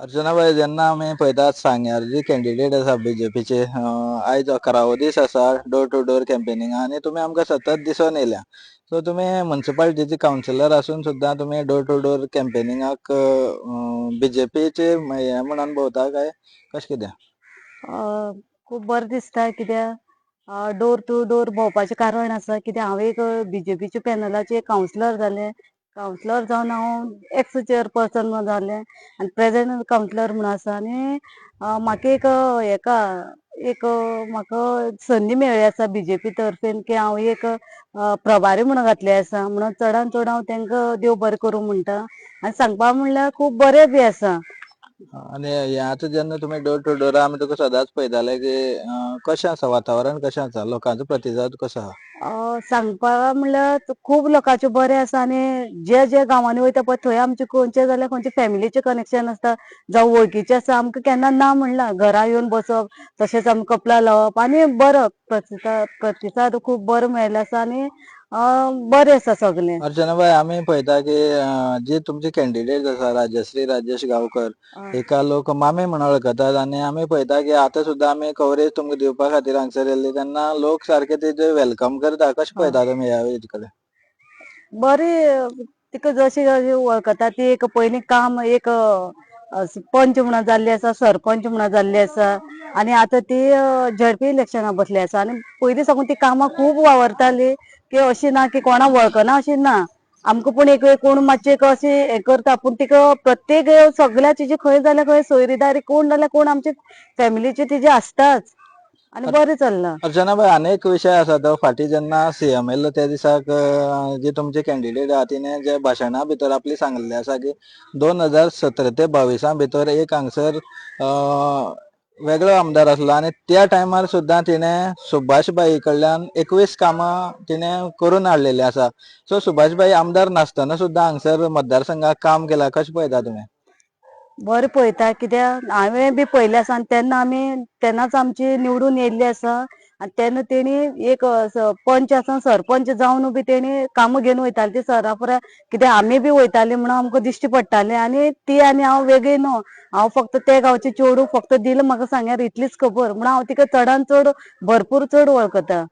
अर्चना बाई, जेन्ना आमी पळयतात सांग्यार जी कॅन्डिडेट आसा बीजेपीचे आयज 11वो दीस आसा डोर टू डोर कॅम्पेनिंगा आनी तुमी आमकां सतत दिसून येयल्या. सो तुमी म्युनिसिपालिटीचे कावन्सिलर आसून सुद्दां तुमी डोर टू डोर कॅम्पेनिंगाक बीजेपीचे हे म्हणून भोंवता काय कशें कितें? खूब बरें दिसता कित्याक डोर टू डोर भोंवपाचें कारण आसा कित्याक हांव एक बीजेपीचे पॅनलाचे कावन्सिलर जालें. कावन्सिलर जावन हांव एक्स चेअरपर्सन म्हणून जालें आनी प्रेझेंट कावन्सिलर म्हणून आसा आनी म्हाका म्हाका संदी मेळ्ळी आसा बीजेपी तर्फेन की हांव एक प्रभारी म्हणून घातलें आसा. म्हणून चडांत चड हांव तांकां देव बरें करूं म्हणटा आनी सांगपा म्हणल्यार खूब बरें बी आसा. आनी हे आतां जेन्ना तुमी डोर टू डोर आमी तुका सदांच पळयताले की कशें आसा वातावरण कशें आसा लोकांचो प्रतिसाद कसो आहा? सांगपा म्हणल्यार खूब लोकांचे बरें आसा आनी जे जे गांवांनी वयता पळय थंय आमचे खंयचे जाल्यार खंयचे फॅमिलीचे कनेक्शन आसता जावं वळखीचे आसा आमकां केन्ना ना म्हणला घरा येवन बसप तशेंच आमकां कपला लावप आनी बरो प्रतिसाद खूब बरो मेळिल्लो आसा आनी बरें आसा सगलें. अर्चना बाई, आमी पळयता की जी तुमची कॅन्डिडेट आसा राजश्री राजेश गांवकर एका लोक मामे म्हणून वळखतात आनी आमी पळयता की आतां सुद्दां आमी कवरेज तुमकां दिवपा खातीर हांगसर येयल्ली तेन्ना लोक सारके तेजे वेलकम करता. कशें पळयता तुमी ह्या हेजे कडेन? बरी तिका जशी वळखता ती एक पयलीं काम एक पंच म्हणून जाल्ली आसा सरपंच म्हणून जाल्ली आसा आनी आतां ती झडपी इलेक्शनाक बसली आसा आनी पयलीं साकून ती कामां खूब वावरताली की अशी ना की कोणा वळखना अशी ना. आमकां पूण एक कोण मातशें अशी हें करता पूण तिका प्रत्येक सगळ्या तिची खंय जाल्यार खंय सोयरीदारी कोण जाल्यार कोण आमचे फॅमिलीचे तिजे आसताच आनी बरें चल्लां. अर्चना बाई, अनेक विशय आसा तो फाटीं जेन्ना सीएम येयल्लो त्या दिसाक जी तुमची कॅन्डिडेट आहा तिणें जे भाशणा भितर आपली सांगलेलें आसा की 2017 ते 22 भितर एक हांगसर वेगळो आमदार आसलो आनी त्या टायमार सुद्दां तिणें सुभाषबाई कडल्यान 21 कामां तिणें करून हाडलेलीं आसा. सो सुभाषबाई आमदार नासतना सुद्दां हांगसर मतदारसंघाक काम केलां. कशें पळयता तुमी? बरें पळयता कित्याक हांवें बी पळयलें आसा आनी तेन्नाच आमची निवडून येयल्ली आसा आनी तेन्ना तेणी एक पंच आसा सरपंच जावन बी तेणी कामां घेवन वयताली ती सरा फुडें कित्याक आमी बी वयताली म्हणून आमकां दिश्टी पडटालें आनी ती आनी हांव वेगळी न्हू. हांव फक्त ते गांवचे चेडूं फक्त दिलां म्हाका सांग्यार इतलीच खबर म्हणून हांव तिका चडांत चड भरपूर चड वळखता.